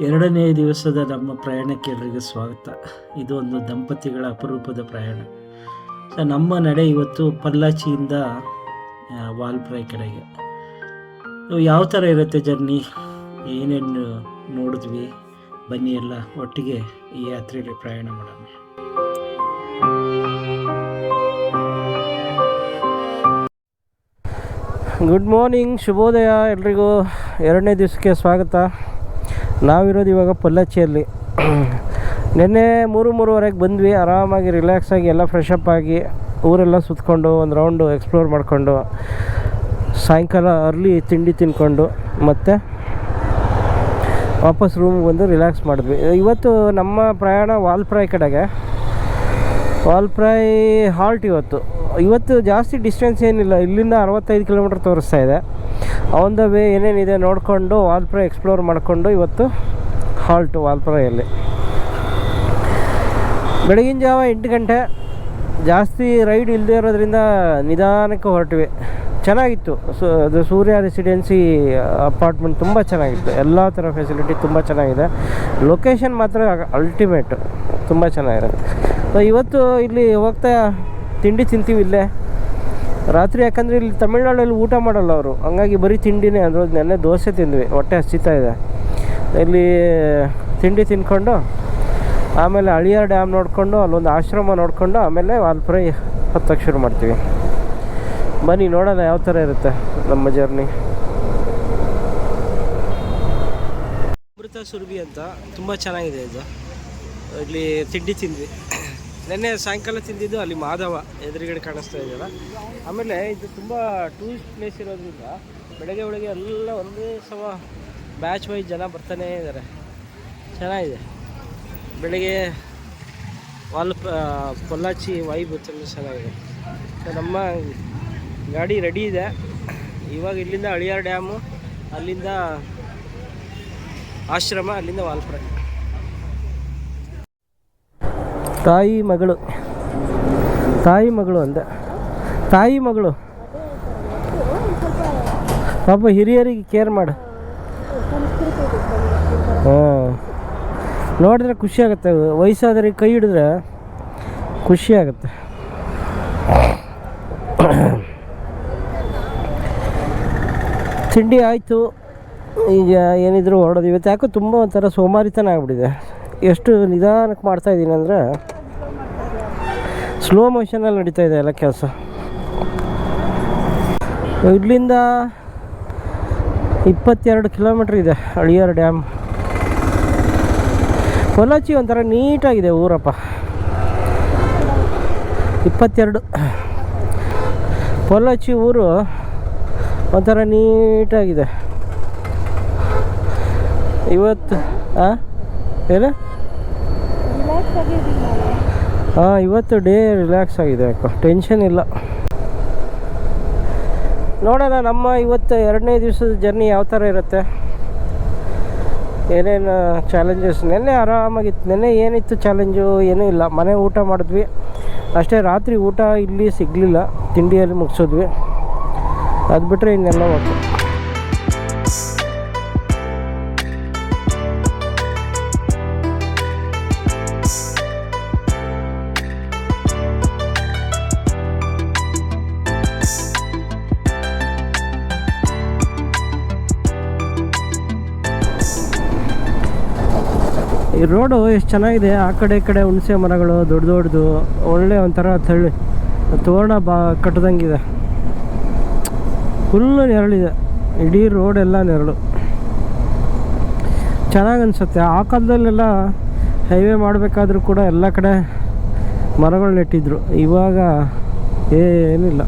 ಎರಡನೇ ದಿವಸದ ನಮ್ಮ ಪ್ರಯಾಣಕ್ಕೆ ಎಲ್ರಿಗೂ ಸ್ವಾಗತ. ಇದು ಒಂದು ದಂಪತಿಗಳ ಅಪರೂಪದ ಪ್ರಯಾಣ. ನಮ್ಮ ನಡೆ ಇವತ್ತು ಪಲ್ಲಾಚಿಯಿಂದ ವಾಲ್ಪ್ರಾಯ್ ಕಡೆಗೆ. ಯಾವ ಥರ ಇರುತ್ತೆ ಜರ್ನಿ, ಏನೇನು ನೋಡಿದ್ವಿ, ಬನ್ನಿ ಎಲ್ಲ ಒಟ್ಟಿಗೆ ಈ ಯಾತ್ರೆಯಲ್ಲಿ ಪ್ರಯಾಣ ಮಾಡೋಣ. ಗುಡ್ ಮಾರ್ನಿಂಗ್, ಶುಭೋದಯ ಎಲ್ರಿಗೂ. ಎರಡನೇ ದಿವಸಕ್ಕೆ ಸ್ವಾಗತ. ನಾವಿರೋದು ಇವಾಗ ಪೊಲ್ಲಾಚಿಯಲ್ಲಿ. ನಿನ್ನೆ 3-3:30 ಬಂದ್ವಿ. ಆರಾಮಾಗಿ ರಿಲ್ಯಾಕ್ಸಾಗಿ ಎಲ್ಲ ಫ್ರೆಶ್ ಅಪ್ ಆಗಿ ಊರೆಲ್ಲ ಸುತ್ತಕೊಂಡು ಒಂದು ರೌಂಡು ಎಕ್ಸ್ಪ್ಲೋರ್ ಮಾಡಿಕೊಂಡು ಸಾಯಂಕಾಲ ಅರ್ಲಿ ತಿಂಡಿ ತಿನ್ಕೊಂಡು ಮತ್ತೆ ವಾಪಸ್ ರೂಮ್ಗೆ ಬಂದು ರಿಲ್ಯಾಕ್ಸ್ ಮಾಡಿದ್ವಿ. ಇವತ್ತು ನಮ್ಮ ಪ್ರಯಾಣ ವಾಲ್ಪ್ರಾಯ್ ಕಡೆಗೆ. ವಾಲ್ಪ್ರಾಯ್ ಹಾಲ್ಟ್ ಇವತ್ತು ಜಾಸ್ತಿ ಡಿಸ್ಟೆನ್ಸ್ ಏನಿಲ್ಲ, ಇಲ್ಲಿಂದ 65 ಕಿಲೋಮೀಟ್ರ್ ತೋರಿಸ್ತಾ ಇದೆ. ಆನ್ ದ ವೇ ಏನೇನಿದೆ ನೋಡಿಕೊಂಡು ವಾಲ್ಪ್ರಾಯ್ ಎಕ್ಸ್ಪ್ಲೋರ್ ಮಾಡಿಕೊಂಡು ಇವತ್ತು ಹಾಲ್ಟು ವಾಲ್ಪ್ರಾಯಲ್ಲಿ. ಬೆಳಗಿನ ಜಾವ 8 ಗಂಟೆ. ಜಾಸ್ತಿ ರೈಡ್ ಇಲ್ಲದೆ ಇರೋದ್ರಿಂದ ನಿಧಾನಕ್ಕೆ ಹೊರಟ್ವಿ. ಚೆನ್ನಾಗಿತ್ತು. ಅದು ಸೂರ್ಯ ರೆಸಿಡೆನ್ಸಿ ಅಪಾರ್ಟ್ಮೆಂಟ್ ತುಂಬ ಚೆನ್ನಾಗಿತ್ತು. ಎಲ್ಲ ಥರ ಫೆಸಿಲಿಟಿ ತುಂಬ ಚೆನ್ನಾಗಿದೆ. ಲೊಕೇಶನ್ ಮಾತ್ರ ಅಲ್ಟಿಮೇಟು, ತುಂಬ ಚೆನ್ನಾಗಿರುತ್ತೆ. ಇವತ್ತು ಇಲ್ಲಿ ಹೋಗ್ತಾ ತಿಂಡಿ ತಿಂತೀವಿ ಇಲ್ಲೇ ರಾತ್ರಿ. ಯಾಕಂದರೆ ಇಲ್ಲಿ ತಮಿಳ್ನಾಡಲ್ಲಿ ಊಟ ಮಾಡಲ್ಲ ಅವರು, ಹಂಗಾಗಿ ಬರೀ ತಿಂಡಿನೇ. ಅಂದ್ರೆ ನೆನ್ನೆ ದೋಸೆ ತಿಂದ್ವಿ, ಹೊಟ್ಟೆ ಹಸಿತಾ ಇದೆ. ಇಲ್ಲಿ ತಿಂಡಿ ತಿನ್ಕೊಂಡು ಆಮೇಲೆ ಅಳಿಯಾರ್ ಡ್ಯಾಮ್ ನೋಡಿಕೊಂಡು ಅಲ್ಲೊಂದು ಆಶ್ರಮ ನೋಡಿಕೊಂಡು ಆಮೇಲೆ ವಾಲ್ಪ್ರಾಯ್ ಹತ್ತಕ್ಕೆ ಶುರು ಮಾಡ್ತೀವಿ. ಬನ್ನಿ ನೋಡೋಣ ಯಾವ ಥರ ಇರುತ್ತೆ ನಮ್ಮ ಜರ್ನಿ. ಅಮೃತ ಸುರಭಿ ಅಂತ ತುಂಬ ಚೆನ್ನಾಗಿದೆ ಇದು. ಇಲ್ಲಿ ತಿಂಡಿ ತಿಂದ್ವಿ. ನೆನ್ನೆ ಸಾಯಂಕಾಲ ತಿಂದಿದ್ದು ಅಲ್ಲಿ ಮಾಧವ ಎದುರುಗಡೆ ಕಾಣಿಸ್ತಾ ಇದೆಯಲ್ಲ. ಆಮೇಲೆ ಇದು ತುಂಬ ಟೂರಿಸ್ಟ್ ಪ್ಲೇಸ್ ಇರೋದ್ರಿಂದ ಬೆಳಗ್ಗೆ ಎಲ್ಲ ಒಂದೇ ಸಮ ಬ್ಯಾಚ್ ವೈಸ್ ಜನ ಬರ್ತಾನೇ ಇದ್ದಾರೆ. ಚೆನ್ನಾಗಿದೆ. ಬೆಳಗ್ಗೆ ಪೊಲ್ಲಾಚಿ ವೈಬ್ ತುಂಬ ಚೆನ್ನಾಗಿದೆ. ನಮ್ಮ ಗಾಡಿ ರೆಡಿ ಇದೆ. ಇವಾಗ ಇಲ್ಲಿಂದ ಅಳಿಯಾರ್ ಡ್ಯಾಮು, ಅಲ್ಲಿಂದ ಆಶ್ರಮ, ಅಲ್ಲಿಂದ ವಾಲ್ಪ್ರಾಯ್. ತಾಯಿ ಮಗಳು ಅಂದೆ. ತಾಯಿ ಮಗಳು ಪಾಪ ಹಿರಿಯರಿಗೆ ಕೇರ್ ಮಾಡು. ನೋಡಿದ್ರೆ ಖುಷಿ ಆಗುತ್ತೆ. ವಯಸ್ಸಾದವ್ರಿಗೆ ಕೈ ಹಿಡಿದ್ರೆ ಖುಷಿ ಆಗುತ್ತೆ. ತಿಂಡಿ ಆಯಿತು. ಈಗ ಏನಿದ್ರು ಹೊರಡೋದು. ಇವತ್ತು ಯಾಕೋ ತುಂಬ ಒಂಥರ ಸೋಮಾರಿತನ ಆಗ್ಬಿಟ್ಟಿದೆ. ಎಷ್ಟು ನಿಧಾನಕ್ಕೆ ಮಾಡ್ತಾಯಿದ್ದೀನಿ ಅಂದರೆ ಸ್ಲೋ ಮೋಷನಲ್ಲಿ ನಡೀತಾ ಇದೆ ಎಲ್ಲ ಕೆಲಸ. ಇಲ್ಲಿಂದ 22 ಕಿಲೋಮೀಟ್ರ್ ಇದೆ ಅಳಿಯಾರ್ ಡ್ಯಾಮ್. ಪೊಲ್ಲಾಚಿ ಒಂಥರ ನೀಟಾಗಿದೆ ಊರಪ್ಪ. 22 ಪೊಲ್ಲಾಚಿ ಊರು ಒಂಥರ ನೀಟಾಗಿದೆ ಇವತ್ತು. ಏನು ಇವತ್ತು ಡೇ ರಿಲ್ಯಾಕ್ಸ್ ಆಗಿದೆ. ಯಾಕೋ ಟೆನ್ಷನ್ ಇಲ್ಲ. ನೋಡೋಣ ನಮ್ಮ ಇವತ್ತು ಎರಡನೇ ದಿವಸದ ಜರ್ನಿ ಯಾವ ಥರ ಇರುತ್ತೆ, ಏನೇನು ಚಾಲೆಂಜಸ್. ನೆನ್ನೆ ಆರಾಮಾಗಿತ್ತು. ನೆನ್ನೆ ಏನಿತ್ತು ಚಾಲೆಂಜು ಏನೂ ಇಲ್ಲ. ಮನೆ ಊಟ ಮಾಡಿದ್ವಿ ಅಷ್ಟೇ. ರಾತ್ರಿ ಊಟ ಇಲ್ಲಿ ಸಿಗಲಿಲ್ಲ, ತಿಂಡಿಯಲ್ಲಿ ಮುಗಿಸಿದ್ವಿ. ಅದು ಬಿಟ್ಟರೆ ಇನ್ನೆಲ್ಲ ಓಕೆ. ಈ ರೋಡು ಎಷ್ಟು ಚೆನ್ನಾಗಿದೆ. ಆ ಕಡೆ ಈ ಕಡೆ ಹುಣಸೆ ಮರಗಳು ದೊಡ್ಡದು, ಒಳ್ಳೆ ಒಂಥರ ತೋರಣ ಕಟ್ಟದಂಗಿದೆ. ಫುಲ್ಲು ನೆರಳಿದೆ. ಇಡೀ ರೋಡೆಲ್ಲ ನೆರಳು. ಚೆನ್ನಾಗಿ ಅನಿಸುತ್ತೆ. ಆ ಕಾಲದಲ್ಲೆಲ್ಲ ಹೈವೇ ಮಾಡಬೇಕಾದ್ರೂ ಕೂಡ ಎಲ್ಲ ಕಡೆ ಮರಗಳು ನೆಟ್ಟಿದ್ರು. ಇವಾಗ ಏನಿಲ್ಲ.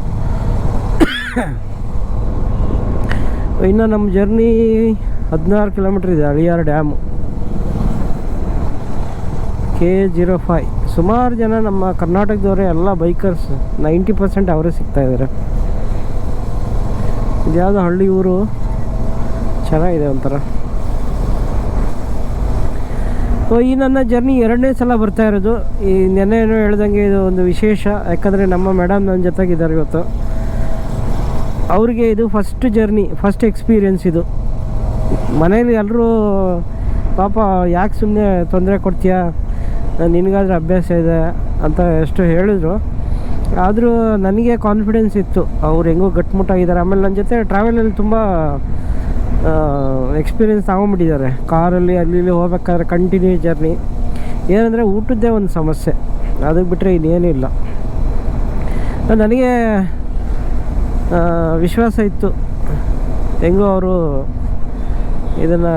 ಇನ್ನು ನಮ್ಮ ಜರ್ನಿ 16 ಕಿಲೋಮೀಟ್ರ್ ಇದೆ ಅಳಿಯಾರ್ ಡ್ಯಾಮು. K05. ಸುಮಾರು ಜನ ನಮ್ಮ ಕರ್ನಾಟಕದವರೇ, ಎಲ್ಲ ಬೈಕರ್ಸ್ 90% ಅವರೇ ಸಿಗ್ತಾಯಿದ್ದಾರೆ. ಇದ್ಯಾವುದು ಹಳ್ಳಿ ಊರು, ಚೆನ್ನಾಗಿದೆ ಒಂಥರ. ಈ ನನ್ನ ಜರ್ನಿ ಎರಡನೇ ಸಲ ಬರ್ತಾ ಇರೋದು. ಈ ನೆನ್ನೆ ಏನೋ ಹೇಳ್ದಂಗೆ ಇದು ಒಂದು ವಿಶೇಷ. ಯಾಕಂದರೆ ನಮ್ಮ ಮೇಡಮ್ ನನ್ನ ಜೊತೆಗಿದ್ದಾರೆ ಇವತ್ತು. ಅವ್ರಿಗೆ ಇದು ಫಸ್ಟ್ ಜರ್ನಿ, ಫಸ್ಟ್ ಎಕ್ಸ್ಪೀರಿಯೆನ್ಸ್ ಇದು. ಮನೇಲಿ ಎಲ್ಲರೂ ಪಾಪ ಯಾಕೆ ಸುಮ್ಮನೆ ತೊಂದರೆ ಕೊಡ್ತೀಯಾ, ನಿನಗಾದ್ರೆ ಅಭ್ಯಾಸ ಇದೆ ಅಂತ ಎಷ್ಟು ಹೇಳಿದ್ರು. ಆದರೂ ನನಗೆ ಕಾನ್ಫಿಡೆನ್ಸ್ ಇತ್ತು, ಅವ್ರು ಹೆಂಗೋ ಗಟ್ಟಿಮುಟ್ಟಾಗಿದ್ದಾರೆ. ಆಮೇಲೆ ನನ್ನ ಜೊತೆ ಟ್ರಾವೆಲಲ್ಲಿ ತುಂಬ ಎಕ್ಸ್ಪೀರಿಯೆನ್ಸ್ ತಗೊಂಬಿಟ್ಟಿದ್ದಾರೆ. ಕಾರಲ್ಲಿ ಅಲ್ಲಿ ಇಲ್ಲಿ ಹೋಗ್ಬೇಕಾದ್ರೆ ಕಂಟಿನ್ಯೂ ಜರ್ನಿ. ಏನಂದರೆ ಊಟದ್ದೇ ಒಂದು ಸಮಸ್ಯೆ, ಅದಕ್ಕೆ ಬಿಟ್ಟರೆ ಇನ್ನೇನೂ ಇಲ್ಲ. ನನಗೆ ವಿಶ್ವಾಸ ಇತ್ತು ಹೆಂಗೋ ಅವರು ಇದನ್ನು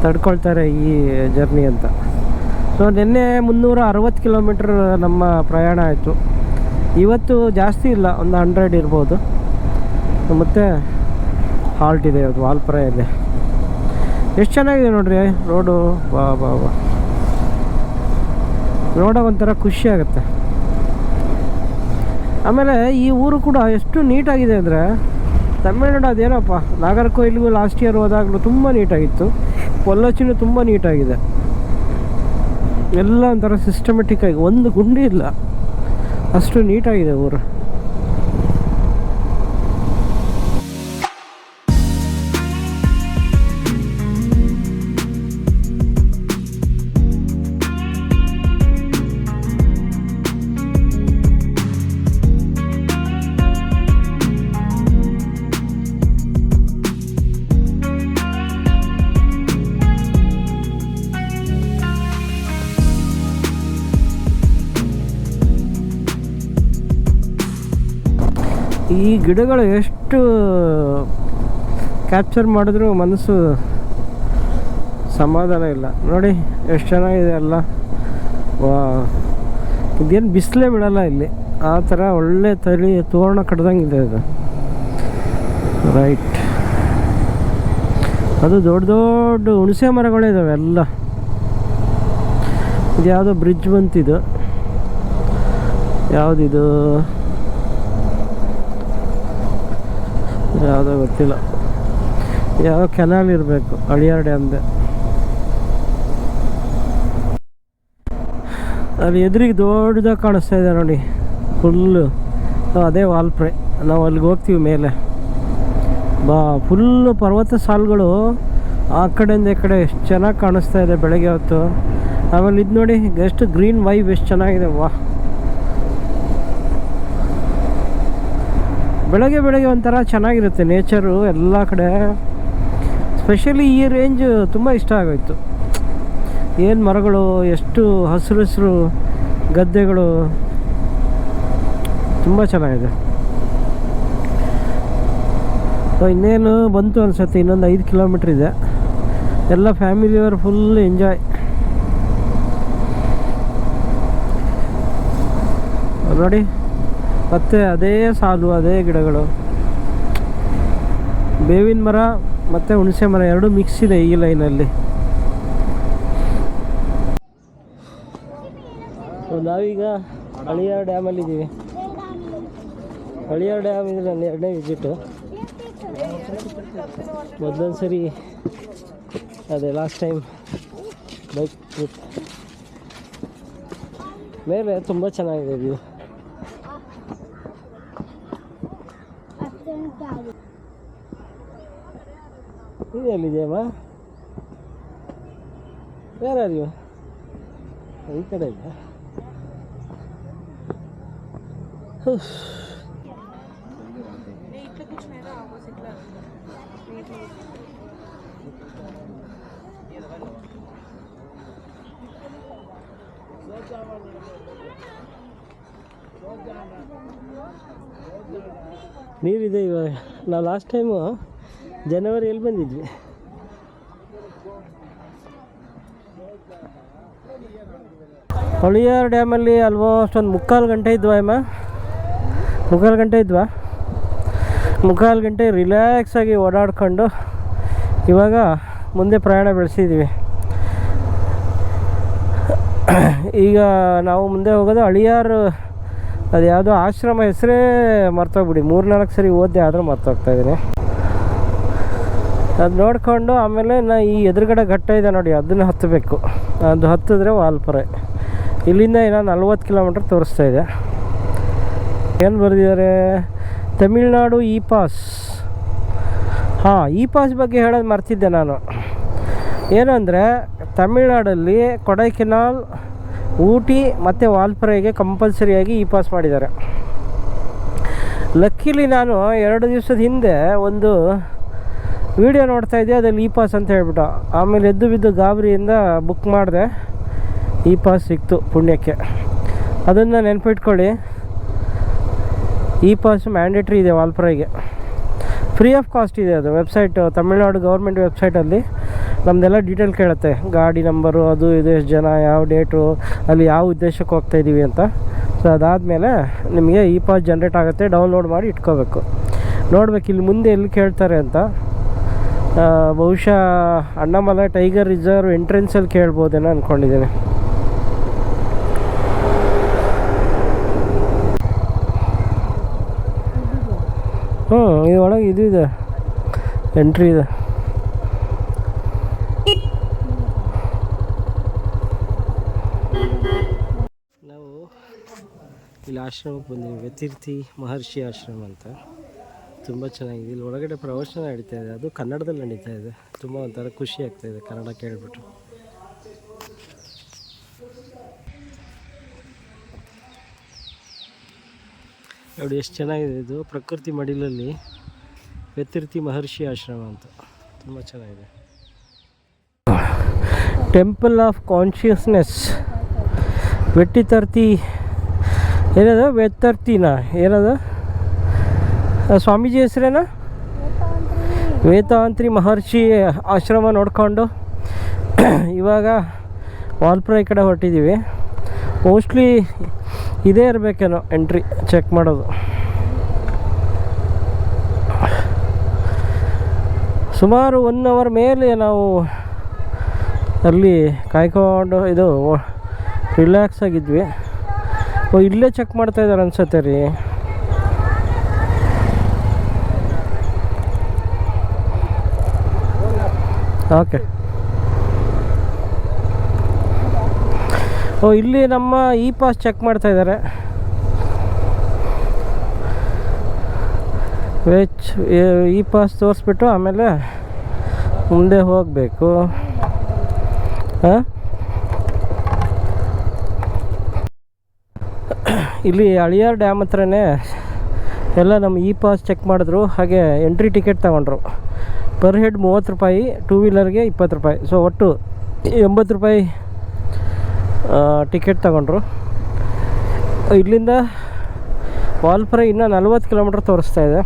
ತಡ್ಕೊಳ್ತಾರೆ ಈ ಜರ್ನಿ ಅಂತ. ಸೊ ನಿನ್ನೆ 360 ಕಿಲೋಮೀಟ್ರ್ ನಮ್ಮ ಪ್ರಯಾಣ ಆಯಿತು. ಇವತ್ತು ಜಾಸ್ತಿ ಇಲ್ಲ, ಒಂದು 100 ಇರ್ಬೋದು. ಮತ್ತು ಹಾಲ್ಟ್ ಇದೆ ಇವತ್ತು ವಾಲ್ಪರೆಯಲ್ಲಿ. ಎಷ್ಟು ಚೆನ್ನಾಗಿದೆ ನೋಡ್ರಿ ರೋಡು. ಬಾ ಬಾ ಬಾ, ನೋಡೋಕೆ ಒಂಥರ ಖುಷಿ ಆಗುತ್ತೆ. ಆಮೇಲೆ ಈ ಊರು ಕೂಡ ಎಷ್ಟು ನೀಟಾಗಿದೆ ಅಂದರೆ, ತಮಿಳ್ನಾಡು ಅದೇನಪ್ಪ, ನಾಗರ್ಕೋಯಿಲ್ಗೂ ಲಾಸ್ಟ್ ಇಯರ್ ಹೋದಾಗಲೂ ತುಂಬ ನೀಟಾಗಿತ್ತು. ಪೊಲ್ಲಚ್ಚಿನೂ ತುಂಬ ನೀಟಾಗಿದೆ. ಎಲ್ಲ ಒಂಥರ ಸಿಸ್ಟಮೆಟಿಕ್ ಆಗಿ, ಒಂದು ಗುಂಡಿ ಇಲ್ಲ, ಅಷ್ಟು ನೀಟಾಗಿದೆ ಊರು. ಈ ಗಿಡಗಳು ಎಷ್ಟು ಕ್ಯಾಪ್ಚರ್ ಮಾಡಿದ್ರೂ ಮನಸ್ಸು ಸಮಾಧಾನ ಇಲ್ಲ. ನೋಡಿ ಎಷ್ಟು ಚೆನ್ನಾಗಿದೆ ಅಲ್ಲ. ಇದೇನು ಬಿಸಿಲೇ ಬಿಡಲ್ಲ ಇಲ್ಲಿ, ಆ ಥರ ಒಳ್ಳೆ ತೋರಣ ಕಟ್ದಂಗಿದೆ ಇದು. ರೈಟ್, ಅದು ದೊಡ್ಡ ದೊಡ್ಡ ಹುಣಸೆ ಮರಗಳೇ ಇದ್ದಾವೆ ಎಲ್ಲ. ಇದು ಯಾವುದೋ ಬ್ರಿಡ್ಜ್ ಬಂತಿದು, ಯಾವುದಿದು ಯಾವುದೋ ಗೊತ್ತಿಲ್ಲ, ಯಾವ ಕೆನಾಲ್ ಇರಬೇಕು, ಅಳಿಯಾರ್ ಡ್ಯಾಮ್ದೆ. ಅಲ್ಲಿ ಎದುರಿಗೆ ದೊಡ್ಡದಾಗಿ ಕಾಣಿಸ್ತಾ ಇದೆ ನೋಡಿ, ಫುಲ್ಲು ಅದೇ ವಾಲ್ಪ್ರೆ. ನಾವು ಅಲ್ಲಿಗೆ ಹೋಗ್ತೀವಿ ಮೇಲೆ. ಫುಲ್ಲು ಪರ್ವತ ಸಾಲುಗಳು ಆ ಕಡೆಯಿಂದ ಈ ಕಡೆ ಎಷ್ಟು ಚೆನ್ನಾಗಿ ಕಾಣಿಸ್ತಾ ಇದೆ ಬೆಳಗ್ಗೆ ಹೊತ್ತು. ಆಮೇಲೆ ಇದು ನೋಡಿ ಎಷ್ಟು ಗ್ರೀನ್ ವೈಬ್, ಎಷ್ಟು ಚೆನ್ನಾಗಿದೆ. ಬೆಳಗ್ಗೆ ಒಂಥರ ಚೆನ್ನಾಗಿರುತ್ತೆ ನೇಚರು ಎಲ್ಲ ಕಡೆ. ಸ್ಪೆಷಲಿ ಈ ರೇಂಜ್ ತುಂಬ ಇಷ್ಟ ಆಗೋಯ್ತು. ಏನು ಮರಗಳು, ಎಷ್ಟು ಹಸಿರು ಗದ್ದೆಗಳು, ತುಂಬ ಚೆನ್ನಾಗಿದೆ. ಇನ್ನೇನು ಬಂತು ಅನಿಸುತ್ತೆ, ಇನ್ನೊಂದು 5 ಕಿಲೋಮೀಟ್ರ್ ಇದೆ. ಎಲ್ಲ ಫ್ಯಾಮಿಲಿಯವರು ಫುಲ್ ಎಂಜಾಯ್. ನೋಡಿ ಮತ್ತು ಅದೇ ಸಾಲು, ಅದೇ ಗಿಡಗಳು, ಬೇವಿನ ಮರ ಮತ್ತು ಹುಣಸೆ ಮರ ಎರಡೂ ಮಿಕ್ಸ್ ಇದೆ ಈ ಲೈನಲ್ಲಿ. ನಾವೀಗ ಅಳಿಯಾರ್ ಡ್ಯಾಮಲ್ಲಿದ್ದೀವಿ. ಅಳಿಯಾರ್ ಡ್ಯಾಮ್ ಇದು ನನ್ನ 2ನೇ ವಿಸಿಟು. ಮೊದಲೊಂದು ಸರಿ ಅದೇ ಲಾಸ್ಟ್ ಟೈಮ್ ಬೈಕ್ ಟ್ರಿಪ್. ಮೇಲೆ ತುಂಬ ಚೆನ್ನಾಗಿದೆ ವ್ಯೂ. ಇದು ಎಲ್ಲಿದೆಯಮ್ಮ? ಬೇರೆ ಅರಿವು ಈ ಕಡೆ ಇದೆ. ನೀರಿದೆ ಇವಾಗ. ನಾವು ಲಾಸ್ಟ್ ಟೈಮು ಜನವರಿಯಲ್ಲಿ ಬಂದಿದ್ವಿ. ಅಳಿಯಾರ್ ಡ್ಯಾಮಲ್ಲಿ ಆಲ್ಮೋಸ್ಟ್ ಒಂದು 3/4 ಗಂಟೆ ಇದ್ವಾ ಅಮ್ಮ? 3/4 ಗಂಟೆ ಇದ್ವಾ? 3/4 ಗಂಟೆ ರಿಲ್ಯಾಕ್ಸಾಗಿ ಓಡಾಡ್ಕೊಂಡು ಇವಾಗ ಮುಂದೆ ಪ್ರಯಾಣ ಬೆಳೆಸಿದ್ದೀವಿ. ಈಗ ನಾವು ಮುಂದೆ ಹೋಗೋದು ಅಳಿಯಾರ್, ಅದು ಯಾವುದೋ ಆಶ್ರಮ ಹೆಸರೇ ಮರ್ತೋಗ್ಬಿಡಿ. 3-4 ಸರಿ ಓದಿ ಆದರೂ ಮರ್ತೋಗ್ತಾಯಿದ್ದೀನಿ. ಅದು ನೋಡಿಕೊಂಡು ಆಮೇಲೆ ಈ ಎದುರುಗಡೆ ಘಟ್ಟ ಇದೆ ನೋಡಿ, ಅದನ್ನು ಹತ್ತಬೇಕು. ಅದು ಹತ್ತಿದ್ರೆ ವಾಲ್ಪರೆ. ಇಲ್ಲಿಂದ ಏನೋ 40 ಕಿಲೋಮೀಟ್ರ್ ತೋರಿಸ್ತಾ ಇದೆ. ಏನು ಬರೆದಿದ್ದಾರೆ? Tamil Nadu E pass. ಹಾಂ, ಇ ಪಾಸ್ ಬಗ್ಗೆ ಹೇಳೋದು ಮರ್ತಿದ್ದೆ ನಾನು. ಏನು ಅಂದರೆ, ತಮಿಳ್ನಾಡಲ್ಲಿ ಕೊಡೈಕೆನಾಲ್, ಊಟಿ ಮತ್ತು ವಾಲ್ಪರೆಗೆ ಕಂಪಲ್ಸರಿಯಾಗಿ ಇ ಪಾಸ್ ಮಾಡಿದ್ದಾರೆ. ಲಕ್ಕಿಲಿ ನಾನು 2 ದಿವಸದ ಹಿಂದೆ ಒಂದು ವಿಡಿಯೋ ನೋಡ್ತಾಯಿದ್ದೆ, ಅದಲ್ಲಿ ಇ ಪಾಸ್ ಅಂತ ಹೇಳ್ಬಿಟ್ಟು. ಆಮೇಲೆ ಎದ್ದು ಬಿದ್ದು ಗಾಬರಿಯಿಂದ ಬುಕ್ ಮಾಡಿದೆ, ಇ ಪಾಸ್ ಸಿಕ್ತು ಪುಣ್ಯಕ್ಕೆ. ಅದನ್ನು ನೆನಪಿಟ್ಕೊಳ್ಳಿ, ಇ ಪಾಸ್ ಮ್ಯಾಂಡೇಟ್ರಿ ಇದೆ ವಾಲ್ಪರೆಗೆ. ಫ್ರೀ ಆಫ್ ಕಾಸ್ಟ್ ಇದೆ ಅದು. ವೆಬ್ಸೈಟ್, ತಮಿಳ್ನಾಡು ಗೌರ್ಮೆಂಟ್ ವೆಬ್ಸೈಟಲ್ಲಿ ನಮ್ಮದೆಲ್ಲ ಡೀಟೇಲ್ ಕೇಳುತ್ತೆ, ಗಾಡಿ ನಂಬರು, ಅದು ಇದು, ಎಷ್ಟು ಜನ, ಯಾವ ಡೇಟು, ಅಲ್ಲಿ ಯಾವ ಉದ್ದೇಶಕ್ಕೆ ಹೋಗ್ತಾಯಿದ್ದೀವಿ ಅಂತ. ಸೊ ಅದಾದಮೇಲೆ ನಿಮಗೆ ಇ ಪಾಸ್ ಜನ್ರೇಟ್ ಆಗುತ್ತೆ, ಡೌನ್ಲೋಡ್ ಮಾಡಿ ಇಟ್ಕೋಬೇಕು. ನೋಡ್ಬೇಕು ಇಲ್ಲಿ ಮುಂದೆ ಎಲ್ಲಿ ಕೇಳ್ತಾರೆ ಅಂತ. ಬಹುಶಃ ಅಣ್ಣಾಮಲೈ ಟೈಗರ್ ರಿಸರ್ವ್ ಎಂಟ್ರೆನ್ಸಲ್ಲಿ ಕೇಳ್ಬೋದೇನೋ ಅಂದ್ಕೊಂಡಿದ್ದೀನಿ. ಇದರೊಳಗೆ ಇದು ಇದೆ, ಎಂಟ್ರಿ ಇದೆ. ನಾವು ಇಲ್ಲಿ ಆಶ್ರಮಕ್ಕೆ ಬಂದಿದ್ದೀವಿ, ವ್ಯತಿರ್ಥಿ ಮಹರ್ಷಿ ಆಶ್ರಮ ಅಂತ. ತುಂಬ ಚೆನ್ನಾಗಿದೆ. ಇಲ್ಲಿ ಒಳಗಡೆ ಪ್ರವಚನ ನಡೀತಾ ಇದೆ, ಅದು ಕನ್ನಡದಲ್ಲಿ ನಡೀತಾ ಇದೆ. ತುಂಬ ಒಂಥರ ಖುಷಿ ಆಗ್ತಾಯಿದೆ ಕನ್ನಡ ಕೇಳಿಬಿಟ್ಟು. ನೋಡಿ ಎಷ್ಟು ಚೆನ್ನಾಗಿದೆ ಇದು, ಪ್ರಕೃತಿ ಮಡಿಲಲ್ಲಿ ವ್ಯತಿರ್ಥಿ ಮಹರ್ಷಿ ಆಶ್ರಮ ಅಂತ. ತುಂಬ ಚೆನ್ನಾಗಿದೆ. ಟೆಂಪಲ್ ಆಫ್ ಕಾನ್ಷಿಯಸ್ನೆಸ್, ವೆಟ್ಟಿತರ್ತಿ ಏನದು, ವೆತ್ತರ್ತಿನ ಏನದು, ಸ್ವಾಮೀಜಿ ಹೆಸರೇನ, ವೇತಾಂತ್ರಿ ಮಹರ್ಷಿ ಆಶ್ರಮ ನೋಡಿಕೊಂಡು ಇವಾಗ ವಾಲ್ಪರೆ ಕಡೆ ಹೊರಟಿದ್ದೀವಿ. ಮೋಸ್ಟ್ಲಿ ಇದೇ ಇರಬೇಕೇನೋ ಎಂಟ್ರಿ ಚೆಕ್ ಮಾಡೋದು. ಸುಮಾರು 1 ಅವರ್ ಮೇಲೆ ನಾವು ಅಲ್ಲಿ ಕಾಯ್ಕೊಂಡು ಇದು ರಿಲ್ಯಾಕ್ಸ್ ಆಗಿದ್ವಿ. ಇಲ್ಲೇ ಚೆಕ್ ಮಾಡ್ತಾಯಿದ್ದಾರೆ ಅನ್ಸುತ್ತೆ ರೀ. ಓಕೆ, ಇಲ್ಲಿ ನಮ್ಮ ಇ ಪಾಸ್ ಚೆಕ್ ಮಾಡ್ತಾಯಿದ್ದಾರೆ. ಇ ಪಾಸ್ ತೋರಿಸ್ಬಿಟ್ಟು ಆಮೇಲೆ ಮುಂದೆ ಹೋಗಬೇಕು. ಇಲ್ಲಿ ಅಳಿಯಾರ್ ಡ್ಯಾಮ್ ಹತ್ರನೇ ಎಲ್ಲ ನಮ್ಮ ಇ ಪಾಸ್ ಚೆಕ್ ಮಾಡಿದ್ರು, ಹಾಗೆ ಎಂಟ್ರಿ ಟಿಕೆಟ್ ತಗೊಂಡ್ರು. ಪರ್ ಹೆಡ್ 30 ರೂಪಾಯಿ, 2 ವೀಲರ್ಗೆ 20 ರೂಪಾಯಿ. ಸೊ ಒಟ್ಟು 80 ರೂಪಾಯಿ ಟಿಕೆಟ್ ತಗೊಂಡ್ರು. ಇಲ್ಲಿಂದ ವಾಲ್ಪರೆ ಇನ್ನೂ 40 ಕಿಲೋಮೀಟ್ರ್ ತೋರಿಸ್ತಾ ಇದೆ.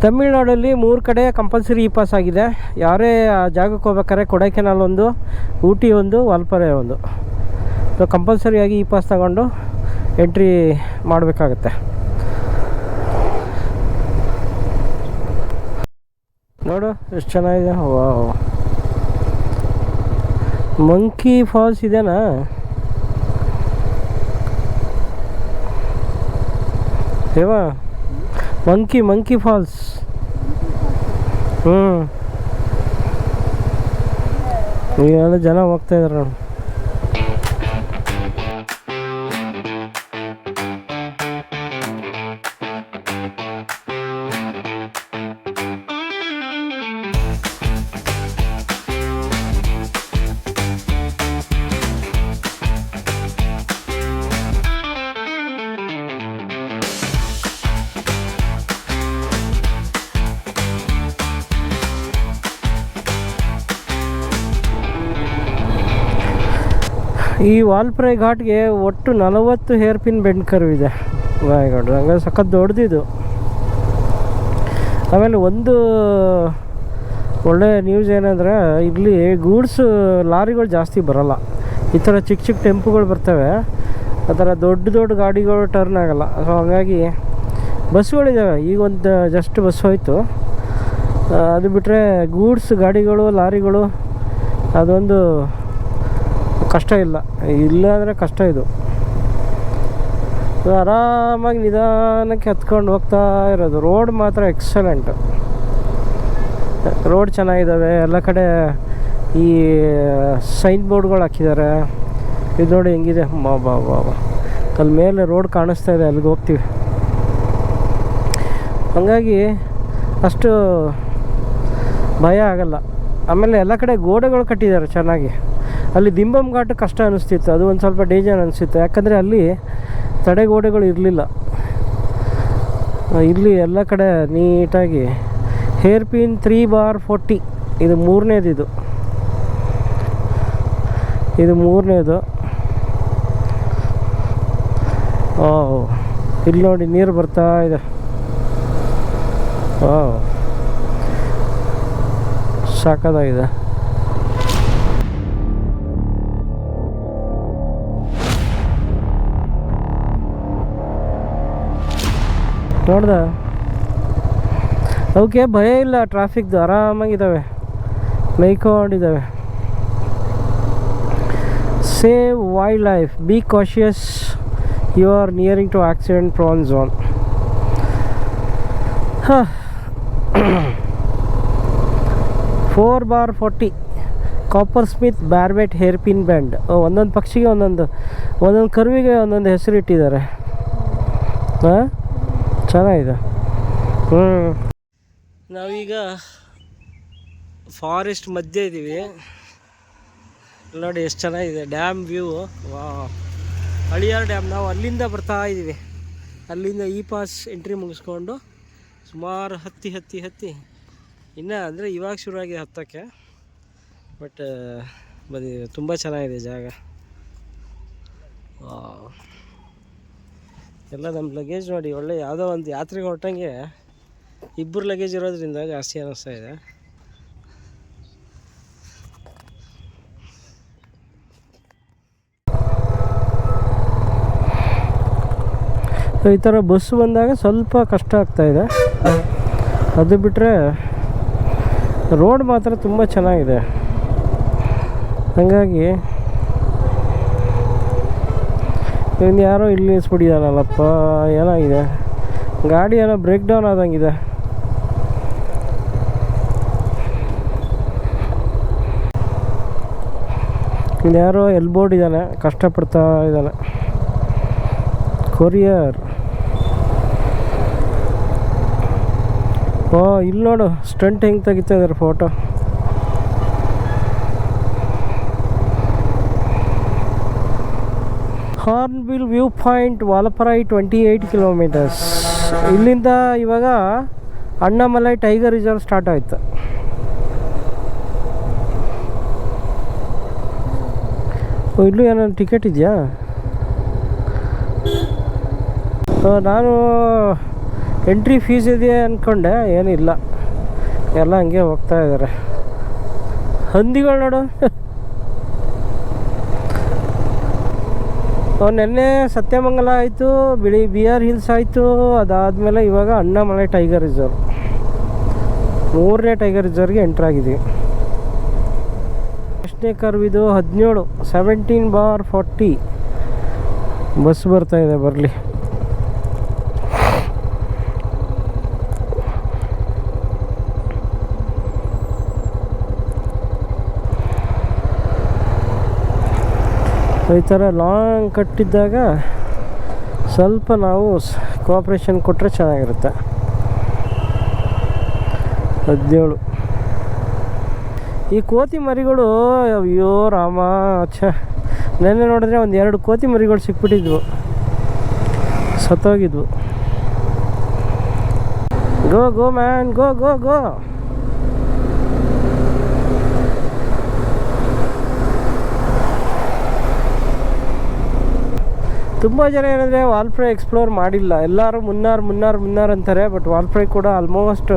ತಮಿಳ್ನಾಡಲ್ಲಿ 3 ಕಡೆ ಕಂಪಲ್ಸರಿ ಇ ಪಾಸ್ ಆಗಿದೆ. ಯಾರೇ ಆ ಜಾಗಕ್ಕೆ ಹೋಗ್ಬೇಕಾದ್ರೆ ಕೊಡೈಕೆನಾಲ್ ಒಂದು, ಊಟಿ ಒಂದು, ವಾಲ್ಪರೆ ಒಂದು. ಸೊ ಕಂಪಲ್ಸರಿಯಾಗಿ ಇ ಪಾಸ್ ತಗೊಂಡು ಎಂಟ್ರಿ ಮಾಡಬೇಕಾಗತ್ತೆ. ನೋಡು ಎಷ್ಟು ಚೆನ್ನಾಗಿದೆ. ವಾವ್, ಮಂಕಿ ಫಾಲ್ಸ್ ಇದೆನಾ? ದೇವಾ, ಮಂಕಿ ಫಾಲ್ಸ್. ಇವೆಲ್ಲ ಜನ ಹೋಗ್ತಾ ಇದಾರೆ ನೋಡಿ. ಈ ವಾಲ್ಪರೆ ಘಾಟ್ಗೆ ಒಟ್ಟು 40 ಹೇರ್ ಪಿನ್ ಬೆಂಡ್ ಕರ್ವ್ ಇದೆ. ಹಂಗೆ ಸಖತ್ ದೊಡ್ಡದಿದು. ಆಮೇಲೆ ಒಂದು ಒಳ್ಳೆ ನ್ಯೂಸ್ ಏನಂದರೆ, ಇಲ್ಲಿ ಗೂಡ್ಸ್ ಲಾರಿಗಳು ಜಾಸ್ತಿ ಬರೋಲ್ಲ. ಈ ಥರ ಚಿಕ್ಕ ಚಿಕ್ಕ ಟೆಂಪುಗಳು ಬರ್ತವೆ, ಆ ಥರ ದೊಡ್ಡ ಗಾಡಿಗಳು ಟರ್ನ್ ಆಗೋಲ್ಲ. ಸೊ ಹಾಗಾಗಿ ಬಸ್ಗಳಿದ್ದಾವೆ. ಈಗ ಒಂದು ಜಸ್ಟ್ ಬಸ್ ಹೋಯಿತು. ಅದು ಬಿಟ್ಟರೆ ಗೂಡ್ಸ್ ಗಾಡಿಗಳು, ಲಾರಿಗಳು ಅದೊಂದು ಕಷ್ಟ ಇಲ್ಲ. ಇಲ್ಲ ಅಂದರೆ ಕಷ್ಟ ಇದು. ಆರಾಮಾಗಿ ನಿಧಾನಕ್ಕೆ ಹತ್ಕೊಂಡು ಹೋಗ್ತಾ ಇರೋದು. ರೋಡ್ ಮಾತ್ರ ಎಕ್ಸಲೆಂಟು. ರೋಡ್ ಚೆನ್ನಾಗಿದ್ದಾವೆ. ಎಲ್ಲ ಕಡೆ ಈ ಸೈನ್ ಬೋರ್ಡ್ಗಳು ಹಾಕಿದ್ದಾರೆ. ಇದು ನೋಡಿ ಹೆಂಗಿದೆ. ಬಾ ಅಲ್ಲಿ ಮೇಲೆ ರೋಡ್ ಕಾಣಿಸ್ತಾ ಇದೆ, ಅಲ್ಲಿಗೆ ಹೋಗ್ತೀವಿ. ಹಾಗಾಗಿ ಅಷ್ಟು ಭಯ ಆಗಲ್ಲ. ಆಮೇಲೆ ಎಲ್ಲ ಕಡೆ ಗೋಡೆಗಳು ಕಟ್ಟಿದ್ದಾರೆ ಚೆನ್ನಾಗಿ. ಅಲ್ಲಿ ದಿಂಬಮ್ ಘಾಟ್ ಕಷ್ಟ ಅನ್ನಿಸ್ತಿತ್ತು, ಅದು ಒಂದು ಸ್ವಲ್ಪ ಡೇಂಜರ್ ಅನಿಸ್ತಿತ್ತು, ಯಾಕಂದರೆ ಅಲ್ಲಿ ತಡೆಗೋಡೆಗಳು ಇರಲಿಲ್ಲ. ಇಲ್ಲಿ ಎಲ್ಲ ಕಡೆ ನೀಟಾಗಿ ಹೇರ್ ಪಿನ್ 3/40 ಇದು ಮೂರನೇದು. ಇದು ಮೂರನೇದು. ಇಲ್ಲಿ ನೋಡಿ ನೀರು ಬರ್ತಾ ಇದೆ. ಸಾಕಾಗಿದೆ. ನೋಡ್ದ, ಅವಕ್ಕೆ ಭಯ ಇಲ್ಲ, ಟ್ರಾಫಿಕ್ದು ಆರಾಮಾಗಿದ್ದಾವೆ, ಮೇಯ್ಕೊಂಡಿದ್ದಾವೆ. Save wildlife, be cautious, you are nearing to accident prone zone. 4/40 coppersmith barbet hairpin bend. ಒಂದೊಂದು ಪಕ್ಷಿಗೆ ಒಂದೊಂದು ಕರುವಿಗೆ ಒಂದೊಂದು ಹೆಸರು ಇಟ್ಟಿದ್ದಾರೆ. ಚೆನ್ನಾಗಿದೆ. ನಾವೀಗ ಫಾರೆಸ್ಟ್ ಮಧ್ಯೆ ಇದ್ದೀವಿ. ನೋಡಿ ಎಷ್ಟು ಚೆನ್ನಾಗಿದೆ ಡ್ಯಾಮ್ ವ್ಯೂ. ಹಳಿಯಾರ್ ಡ್ಯಾಮ್. ನಾವು ಅಲ್ಲಿಂದ ಬರ್ತಾ ಇದ್ದೀವಿ. ಅಲ್ಲಿಂದ ಇ ಪಾಸ್ ಎಂಟ್ರಿ ಮುಗಿಸ್ಕೊಂಡು ಸುಮಾರು ಹತ್ತಿ ಇನ್ನೂ ಅಂದರೆ ಇವಾಗ ಶುರುವಾಗಿದೆ ಹತ್ತಕ್ಕೆ. ಬಟ್ ತುಂಬ ಚೆನ್ನಾಗಿದೆ ಜಾಗ. ಎಲ್ಲ ನಮ್ಮ ಲಗೇಜ್ ನೋಡಿ, ಒಳ್ಳೆ ಯಾವುದೋ ಒಂದು ಯಾತ್ರೆಗೆ ಹೊರಟಂಗೆ 2 ಲಗೇಜ್ ಇರೋದ್ರಿಂದ ಜಾಸ್ತಿ ಅನ್ನಿಸ್ತಾ ಇದೆ. ಈ ಥರ ಬಸ್ ಬಂದಾಗ ಸ್ವಲ್ಪ ಕಷ್ಟ ಆಗ್ತಾಯಿದೆ. ಅದು ಬಿಟ್ಟರೆ ರೋಡ್ ಮಾತ್ರ ತುಂಬ ಚೆನ್ನಾಗಿದೆ. ಹಾಗಾಗಿ ಇನ್ನು ಯಾರೋ ಇಲ್ಲಿ ನಿಲ್ಲಿಸ್ಬಿಟ್ಟಿದ್ದಾನಲ್ಲಪ್ಪ, ಏನಾಗಿದೆ ಗಾಡಿ, ಏನೋ ಬ್ರೇಕ್ ಡೌನ್ ಆದಂಗಿದೆ. ಇನ್ನು ಯಾರೋ ಎಲ್ಬೋರ್ಡ್ ಇದ್ದಾನೆ, ಕಷ್ಟಪಡ್ತಾ ಇದ್ದಾನೆ. ಕೊರಿಯರ್. ಇಲ್ಲಿ ನೋಡು ಸ್ಟಂಟ್ ಹೆಂಗೆ ತೆಗಿತಾ ಇದ್ದಾರೆ photo. Hornbill viewpoint, Valparai 28 kilometres. ಇಲ್ಲಿಂದ ಇವಾಗ ಅಣ್ಣಾಮಲೈ ಟೈಗರ್ ರಿಸರ್ವ್ ಸ್ಟಾರ್ಟ್ ಆಯಿತು. ಇಲ್ಲೂ ಏನಾದ್ರು ಟಿಕೆಟ್ ಇದೆಯಾ? ನಾನು ಎಂಟ್ರಿ ಫೀಸ್ ಇದೆಯಾ ಅಂದ್ಕೊಂಡೆ, ಏನಿಲ್ಲ, ಎಲ್ಲ ಹಂಗೆ ಹೋಗ್ತಾ ಇದ್ದಾರೆ. ಹಂದಿಗಳು ನೋಡು. ನೆನ್ನೆ ಸತ್ಯಮಂಗಲ ಆಯಿತು, BR ಹಿಲ್ಸ್ ಆಯಿತು, ಅದಾದಮೇಲೆ ಇವಾಗ ಅಣ್ಣಾಮಲೈ ಟೈಗರ್ ರಿಸರ್ವ್, 3ನೇ ಟೈಗರ್ ರಿಸರ್ವ್ಗೆ ಎಂಟ್ರಾಗಿದ್ದೀವಿ. ಎಷ್ಟನೇ ಕರ್ವ್ ಇದು? 17/40 ಬಸ್ ಬರ್ತಾಯಿದೆ, ಬರಲಿ. ಈ ಥರ ಲಾಂಗ್ ಕಟ್ಟಿದ್ದಾಗ ಸ್ವಲ್ಪ ನಾವು ಕೋಆಪ್ರೇಷನ್ ಕೊಟ್ಟರೆ ಚೆನ್ನಾಗಿರುತ್ತೆ. 17. ಈ ಕೋತಿ ಮರಿಗಳು, ಅಯ್ಯೋ ರಾಮ, ನೆನ್ನೆ ನೋಡಿದ್ರೆ ಒಂದು 2 ಕೋತಿ ಮರಿಗಳು ಸಿಕ್ಬಿಟ್ಟಿದ್ವು, ಸತ್ತೋಗಿದ್ವು. ಗೋ ಮ್ಯಾನ್, ಗೋ. ತುಂಬ ಜನ ಏನಂದರೆ ವಾಲ್ಪ್ರೈ ಎಕ್ಸ್ಪ್ಲೋರ್ ಮಾಡಿಲ್ಲ. ಎಲ್ಲರೂ ಮುನ್ನಾರ್ ಅಂತಾರೆ. ಬಟ್ ವಾಲ್ಪ್ರೈ ಕೂಡ ಆಲ್ಮೋಸ್ಟ್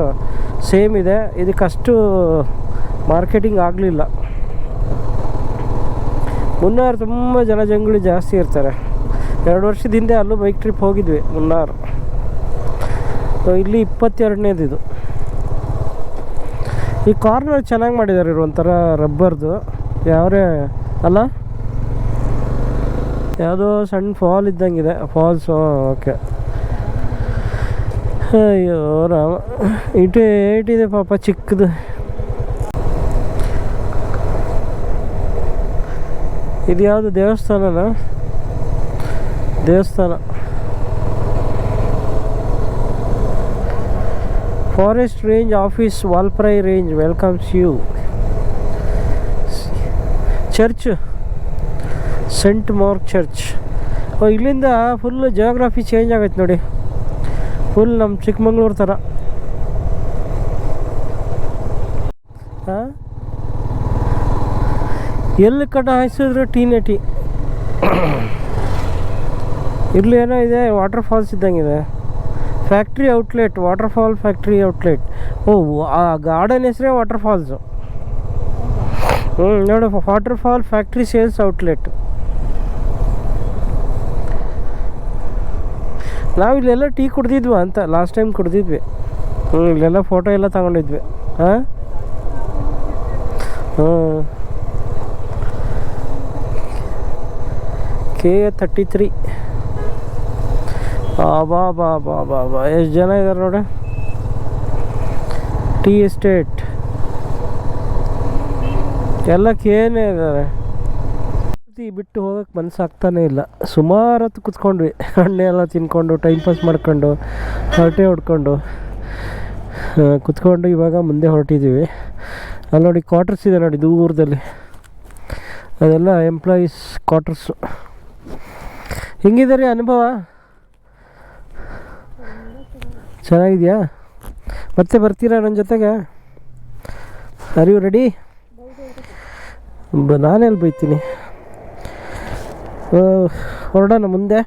ಸೇಮ್ ಇದೆ. ಇದಕ್ಕಷ್ಟು ಮಾರ್ಕೆಟಿಂಗ್ ಆಗಲಿಲ್ಲ. ಮುನ್ನಾರ್ ತುಂಬ ಜನಜಂಗುಳಿ ಜಾಸ್ತಿ ಇರ್ತಾರೆ. 2 ವರ್ಷದ ಹಿಂದೆ ಅಲ್ಲೂ ಬೈಕ್ ಟ್ರಿಪ್ ಹೋಗಿದ್ವಿ ಮುನ್ನಾರ್. ಇಲ್ಲಿ 22ನೇದು. ಈ ಕಾರ್ನರ್ ಚೆನ್ನಾಗಿ ಮಾಡಿದ್ದಾರೆ, ಒಂಥರ ರಬ್ಬರ್ದು, ಯಾವ್ರೇ ಅಲ್ಲ, ಯಾವುದೋ ಸಣ್ಣ ಫಾಲ್ ಇದ್ದಂಗಿದೆ, ಫಾಲ್ಸು. ಓಕೆ. ಅಯ್ಯೋ ರಾಮ, ಏಟಿದೆ ಪಾಪ, ಚಿಕ್ಕದು. ಇದು ಯಾವುದು ದೇವಸ್ಥಾನ? Forest range office Valparai range welcomes you. Church saint Mark church. ಇಲ್ಲಿಂದ ಫುಲ್ ಜಿಯೋಗ್ರಫಿ ಚೇಂಜ್ ಆಗೈತೆ ನೋಡಿ, ಫುಲ್ ನಮ್ಮ ಚಿಕ್ಕಮಂಗ್ಳೂರು ಥರ. ಹಾಂ, ಎಲ್ಲಿ ಕಡೆ ಹಾಯಿಸಿದ್ರು ಟೀನೇ ಟೀ. ಇಲ್ಲಿ ಏನೋ ಇದೆ, ವಾಟರ್ ಫಾಲ್ಸ್ ಇದ್ದಂಗಿದೆ. Factory outlet, waterfall factory outlet. ಆ ಗಾರ್ಡನ್ ಹೆಸರೇ ವಾಟರ್ ಫಾಲ್ಸು. ನೋಡು, waterfall factory sales outlet. ನಾವು ಇಲ್ಲೆಲ್ಲ ಟೀ ಕುಡ್ದಿದ್ವಿ ಅಂತ ಲಾಸ್ಟ್ ಟೈಮ್ ಕುಡ್ದಿದ್ವಿ. ಇಲ್ಲೆಲ್ಲ ಫೋಟೋ ಎಲ್ಲ ತಗೊಂಡಿದ್ವಿ. ಹಾಂ K33. ಬಾ ಬಾ ಬಾ ಬಾ ಬಾ ಎಷ್ಟು ಜನ ಇದ್ದಾರೆ ನೋಡಿ. ಟೀ ಎಸ್ಟೇಟ್ ಎಲ್ಲ ಕೇನೇ ಇದ್ದಾರೆ. ಬಿಟ್ಟು ಹೋಗಕ್ಕೆ ಮನಸ್ಸಾಗ್ತಾನೆ ಇಲ್ಲ. ಸುಮಾರು ಹೊತ್ತು ಕುತ್ಕೊಂಡ್ವಿ, ಹಣ್ಣೆ ಎಲ್ಲ ತಿನ್ಕೊಂಡು ಟೈಮ್ ಪಾಸ್ ಮಾಡ್ಕೊಂಡು ಹರಟೆ ಹೊಡ್ಕೊಂಡು ಕುತ್ಕೊಂಡು ಇವಾಗ ಮುಂದೆ ಹೊರಟಿದ್ದೀವಿ. ಅಲ್ಲಿ ನೋಡಿ ಕ್ವಾರ್ಟರ್ಸ್ ಇದೆ ನೋಡಿ ದೂರದಲ್ಲಿ, ಅದೆಲ್ಲ ಎಂಪ್ಲಾಯೀಸ್ ಕ್ವಾರ್ಟರ್ಸು. ಹೆಂಗಿದೆ ರೀ ಅನುಭವ? ಚೆನ್ನಾಗಿದೆಯಾ? ಮತ್ತೆ ಬರ್ತೀರಾ ನನ್ನ ಜೊತೆಗೆ? Are you ready? ನಾನೆಲ್ಲಿ ಬೈತೀನಿ. ಹೊರಡೋಣ ಮುಂದೆ.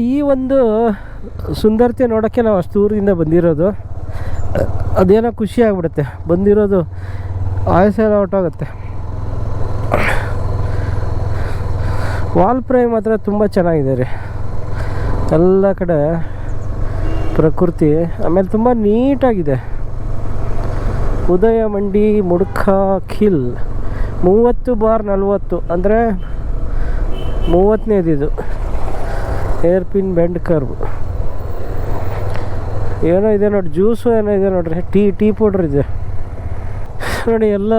ಈ ಒಂದು ಸುಂದರತೆ ನೋಡೋಕ್ಕೆ ನಾವು ಅಷ್ಟು ದೂರದಿಂದ ಬಂದಿರೋದು. ಅದೇನೋ ಖುಷಿ ಆಗಿಬಿಡುತ್ತೆ. ಬಂದಿರೋದು ಆಯಸ ಎಲ್ಲ ಹೊರಟೋಗುತ್ತೆ. ವಾಲ್ಪರೈ ಮಾತ್ರ ತುಂಬ ಚೆನ್ನಾಗಿದೆ ರೀ. ಎಲ್ಲ ಕಡೆ ಪ್ರಕೃತಿ, ಆಮೇಲೆ ತುಂಬ ನೀಟಾಗಿದೆ. ಉದಯ ಮಂಡಿ ಮುಡ್ಕಾ ಖಿಲ್ 30/40 ಅಂದರೆ 30ನೇದಿದು ಹೇರ್ ಪಿನ್ ಬೆಂಡ್ ಕರ್ವ್. ಏನೋ ಇದೆ ನೋಡಿ, ಜ್ಯೂಸು ಏನೋ ಇದೆ ನೋಡ್ರಿ, ಟೀ ಪೌಡ್ರ್ ಇದೆ ನೋಡಿ. ಎಲ್ಲ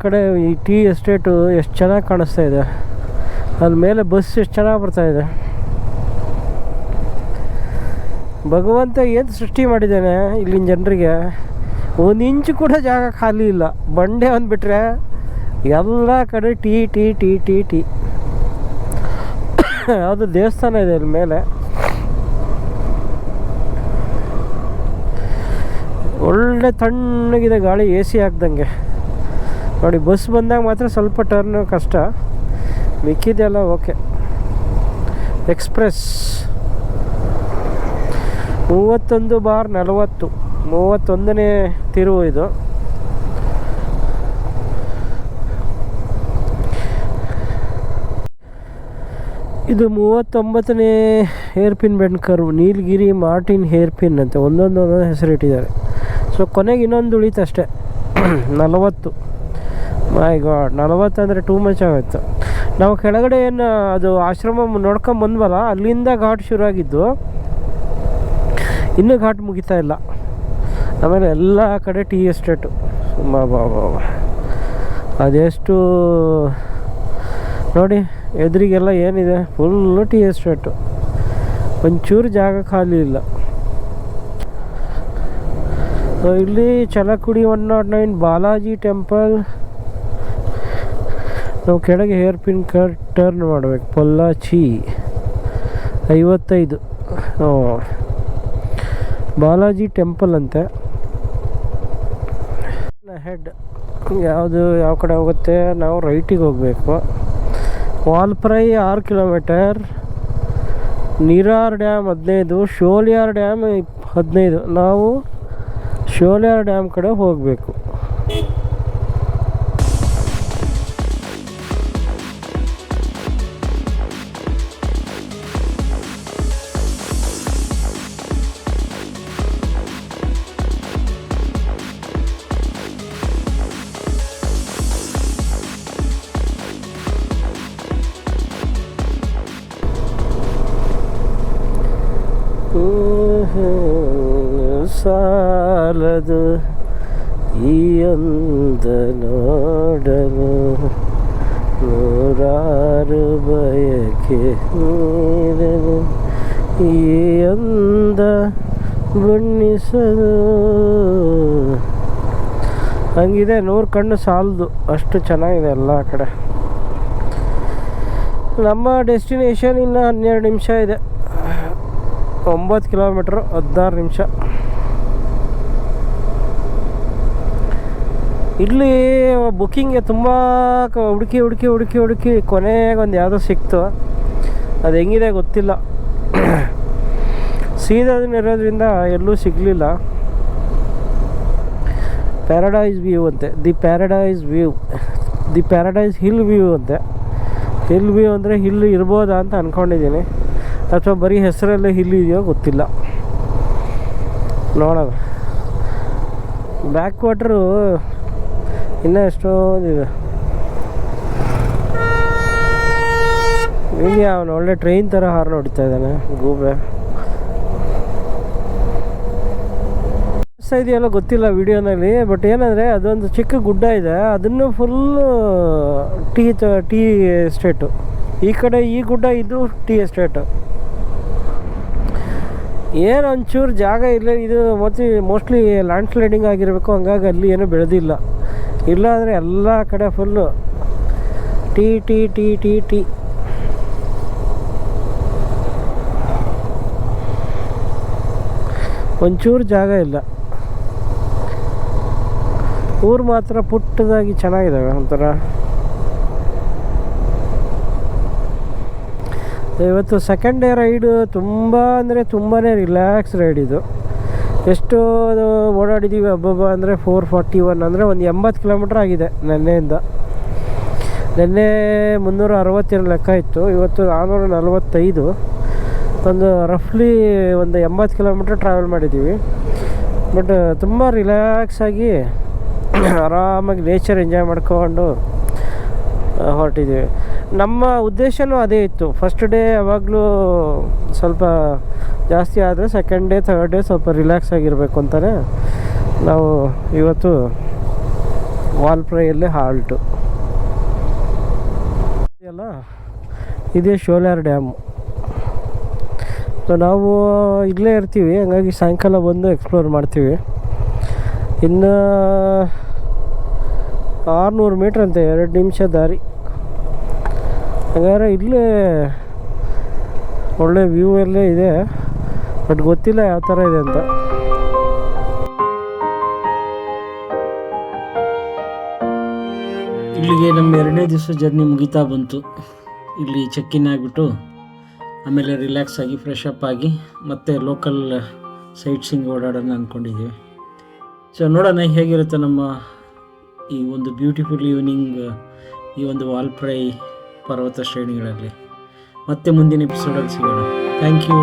ಕಡೆ ಈ ಟೀ ಎಸ್ಟೇಟು ಎಷ್ಟು ಚೆನ್ನಾಗಿ ಕಾಣಿಸ್ತಾ ಇದೆ. ಅಲ್ಲಿ ಮೇಲೆ ಬಸ್ ಎಷ್ಟು ಚೆನ್ನಾಗಿ ಬರ್ತಾಯಿದೆ. ಭಗವಂತ ಏನು ಸೃಷ್ಟಿ ಮಾಡಿದ್ದಾನೆ ಇಲ್ಲಿನ ಜನರಿಗೆ. ಒಂದು ಇಂಚು ಕೂಡ ಜಾಗ ಖಾಲಿ ಇಲ್ಲ. ಬಂಡೆ ಅಂದ್ಬಿಟ್ರೆ ಎಲ್ಲ ಕಡೆ tea tea tea tea tea. ಯಾವುದು ದೇವಸ್ಥಾನ ಇದೆ ಅಲ್ಲಿ ಮೇಲೆ. ಒಳ್ಳೆ ತಣ್ಣಗಿದೆ ಗಾಳಿ, AC ಹಾಕ್ದಂಗೆ ನೋಡಿ. ಬಸ್ ಬಂದಾಗ ಮಾತ್ರ ಸ್ವಲ್ಪ ಟರ್ನ್ ಕಷ್ಟ, ಮಿಕ್ಕಿದೆಲ್ಲ ಓಕೆ. ಎಕ್ಸ್ಪ್ರೆಸ್ 31/40 31ನೇ ತಿರುವು ಇದು. ಇದು 39ನೇ ಹೇರ್ ಪಿನ್ ಬೆಂಡ್ ಕರ್ವ್. ನೀಲಗಿರಿ ಮಾರ್ಟಿನ್ ಹೇರ್ ಪಿನ್ ಅಂತ ಒಂದೊಂದು ಹೆಸರಿಟ್ಟಿದ್ದಾರೆ. ಸೊ ಕೊನೆಗೆ ಇನ್ನೊಂದು ಉಳಿತು ಅಷ್ಟೇ, 40. ಮೈ ಗಾಡ್, 40 ಅಂದರೆ ಟೂ ಮಚ್ ಆಗುತ್ತೆ. ನಾವು ಕೆಳಗಡೆ ಏನು ಅದು ಆಶ್ರಮ ನೋಡ್ಕೊಂಬಂದ್ವಲ್ಲ, ಅಲ್ಲಿಂದ ಘಾಟ್ ಶುರುವಾಗಿದ್ದು, ಇನ್ನೂ ಘಾಟ್ ಮುಗಿತಾ ಇಲ್ಲ. ಆಮೇಲೆ ಎಲ್ಲ ಕಡೆ ಟೀ ಎಸ್ಟೇಟು. ಬಾಬಾ ಅದೆಷ್ಟು ನೋಡಿ, ಎದುರಿಗೆಲ್ಲ ಏನಿದೆ, ಫುಲ್ಲು ಟೀ ಎಸ್ಟೇಟು. ಒಂಚೂರು ಜಾಗ ಖಾಲಿ ಇಲ್ಲ. ಇಲ್ಲಿ ಚಲಕುಡಿ 109 ಬಾಲಾಜಿ ಟೆಂಪಲ್. ನಾವು ಕೆಳಗೆ ಹೇರ್ ಪಿನ್ ಟರ್ನ್ ಮಾಡಬೇಕು. ಪೊಲ್ಲಾಚಿ 55. ಬಾಲಾಜಿ ಟೆಂಪಲ್ ಅಂತೆ. ಹೆಡ್ ಯಾವ ಕಡೆ ಹೋಗುತ್ತೆ? ನಾವು ರೈಟಿಗೆ ಹೋಗಬೇಕು. Valparai 6 kilometre, Nirar dam 15, Sholayar dam 15. ನಾವು ಶೋಲಿಯಾರ್ ಡ್ಯಾಮ್ ಕಡೆ ಹೋಗಬೇಕು. ಸಾಲದು ಈ ಅಂದ ನೋಡಲು ನೂರಾರು ಬಯಕೆ ನೀರಲು ಈ ಅಂದ ಬಣ್ಣಿಸಲು ಹಂಗಿದೆ. 100 ಕಣ್ಣು ಸಾಲದು, ಅಷ್ಟು ಚೆನ್ನಾಗಿದೆ ಎಲ್ಲ ಕಡೆ. ನಮ್ಮ ಡೆಸ್ಟಿನೇಷನ್ ಇನ್ನು 12 ನಿಮಿಷ ಇದೆ. 9 ಕಿಲೋಮೀಟ್ರು 16 ನಿಮಿಷ. ಇಲ್ಲಿ ಬುಕ್ಕಿಂಗ್ಗೆ ತುಂಬ ಹುಡುಕಿ ಕೊನೆಗೆ ಒಂದು ಯಾವುದೋ ಸಿಕ್ತು. ಅದು ಹೆಂಗಿದೆ ಗೊತ್ತಿಲ್ಲ. ಸೀದಾದಿನಿರೋದ್ರಿಂದ ಎಲ್ಲೂ ಸಿಗಲಿಲ್ಲ. ಪ್ಯಾರಡೈಸ್ ವ್ಯೂ ಅಂತೆ, ದಿ ಪ್ಯಾರಡೈಸ್ ಹಿಲ್ ವ್ಯೂ ಅಂತೆ. ಹಿಲ್ ವ್ಯೂ ಅಂದರೆ ಹಿಲ್ ಇರ್ಬೋದಾ ಅಂತ ಅಂದ್ಕೊಂಡಿದ್ದೀನಿ, ಅಥವಾ ಬರೀ ಹೆಸರಲ್ಲೇ ಹಿಲ್ ಇದೆಯೋ ಗೊತ್ತಿಲ್ಲ, ನೋಡೋಣ. ಬ್ಯಾಕ್ ವಾಟ್ರು ಇನ್ನೂ ಎಷ್ಟೊಂದಿದೆ. ಇಲ್ಲಿ ಅವನು ಒಳ್ಳೆ ಟ್ರೈನ್ ಥರ ಹಾರ್ನ್ ಹೊಡಿತಾ ಇದ್ದಾನೆ ಗೂಬೆ. ಇದೆಯಲ್ಲ ಗೊತ್ತಿಲ್ಲ ವಿಡಿಯೋನಲ್ಲಿ. ಬಟ್ ಏನಂದರೆ ಅದೊಂದು ಚಿಕ್ಕ ಗುಡ್ಡ ಇದೆ, ಅದನ್ನು ಫುಲ್ಲು ಟೀ ಎಸ್ಟೇಟು. ಈ ಕಡೆ ಈ ಗುಡ್ಡ ಇದು ಟೀ ಎಸ್ಟೇಟು. ಏನು ಒಂಚೂರು ಜಾಗ ಇಲ್ಲ. ಇದು ಮೋಸ್ಟ್ಲಿ ಲ್ಯಾಂಡ್ ಸ್ಲೈಡಿಂಗ್ ಆಗಿರಬೇಕು, ಹಂಗಾಗಿ ಅಲ್ಲಿ ಏನೂ ಬೆಳೆದಿಲ್ಲ. ಇಲ್ಲ ಅಂದರೆ ಎಲ್ಲ ಕಡೆ ಫುಲ್ಲು ಟೀ. ಒಂಚೂರು ಜಾಗ ಇಲ್ಲ. ಊರು ಮಾತ್ರ ಪುಟ್ಟದಾಗಿ ಚೆನ್ನಾಗಿದ್ದಾವೆ ಒಂಥರ. ಇವತ್ತು ಸೆಕೆಂಡ್ ಡೇ ರೈಡು ತುಂಬ ಅಂದರೆ ತುಂಬಾ ರಿಲ್ಯಾಕ್ಸ್ ರೈಡ್ ಇದು. ಎಷ್ಟು ಓಡಾಡಿದ್ದೀವಿ ಹಬ್ಬ ಅಂದರೆ 441 ಅಂದರೆ ಒಂದು 80 ಕಿಲೋಮೀಟ್ರ್ ಆಗಿದೆ ನೆನ್ನೆಯಿಂದ. ನೆನ್ನೆ 360 ಲೆಕ್ಕ ಇತ್ತು, ಇವತ್ತು 445. ಒಂದು ರಫ್ಲಿ ಒಂದು 80 ಕಿಲೋಮೀಟ್ರ್ ಟ್ರಾವೆಲ್ ಮಾಡಿದ್ದೀವಿ. ಬಟ್ ತುಂಬ ರಿಲ್ಯಾಕ್ಸಾಗಿ ಆರಾಮಾಗಿ ನೇಚರ್ ಎಂಜಾಯ್ ಮಾಡ್ಕೊಂಡು ಹೊರಟಿದ್ದೀವಿ. ನಮ್ಮ ಉದ್ದೇಶವೂ ಅದೇ ಇತ್ತು. ಫಸ್ಟ್ ಡೇ ಯಾವಾಗಲೂ ಸ್ವಲ್ಪ ಜಾಸ್ತಿ ಆದರೆ ಸೆಕೆಂಡ್ ಡೇ ಥರ್ಡ್ ಡೇ ಸ್ವಲ್ಪ ರಿಲ್ಯಾಕ್ಸ್ ಆಗಿರಬೇಕು ಅಂತಲೇ ನಾವು ಇವತ್ತು ವಾಲ್ಪ್ರಾಯಲ್ಲೇ ಹಾಲ್ಟು. ಅಲ್ಲ, ಇದೇ ಶೋಲಾರ್ ಡ್ಯಾಮು. ಸೊ ನಾವು ಇಲ್ಲೇ ಇರ್ತೀವಿ, ಹಂಗಾಗಿ ಸಾಯಂಕಾಲ ಬಂದು ಎಕ್ಸ್ಪ್ಲೋರ್ ಮಾಡ್ತೀವಿ. ಇನ್ನು 600 ಮೀಟ್ರ್ ಅಂತೆ, 2 ನಿಮಿಷ ದಾರಿ. ಹಾಗಾದ್ರೆ ಇಲ್ಲೇ ಒಳ್ಳೆ ವ್ಯೂ ಎಲ್ಲೇ ಇದೆ, ಬಟ್ ಗೊತ್ತಿಲ್ಲ ಯಾವ ಥರ ಇದೆ ಅಂತ. ಇಲ್ಲಿಗೆ ನಮ್ಮ 2ನೇ ದಿವಸ ಜರ್ನಿ ಮುಗಿತಾ ಬಂತು. ಇಲ್ಲಿ ಚೆಕ್-ಇನ್ ಆಗಿಬಿಟ್ಟು ಆಮೇಲೆ ರಿಲ್ಯಾಕ್ಸ್ ಆಗಿ ಫ್ರೆಶ್ ಅಪ್ ಆಗಿ ಮತ್ತೆ ಲೋಕಲ್ ಸೈಟ್ ಸೀಯಿಂಗ್ ಓಡಾಡೋಣ ಅಂದ್ಕೊಂಡಿದ್ದೀವಿ. ಸೊ ನೋಡೋಣ ಹೇಗಿರುತ್ತೆ ನಮ್ಮ ಈ ಒಂದು ಬ್ಯೂಟಿಫುಲ್ ಈವ್ನಿಂಗ್ ಈ ಒಂದು ವಾಲ್ಪ್ರಾಯ್ ಪರ್ವತ ಶ್ರೇಣಿಗಳಲ್ಲಿ. ಮತ್ತೆ ಮುಂದಿನ ಎಪಿಸೋಡಲ್ಲಿ ಸಿಗೋಣ. Thank you.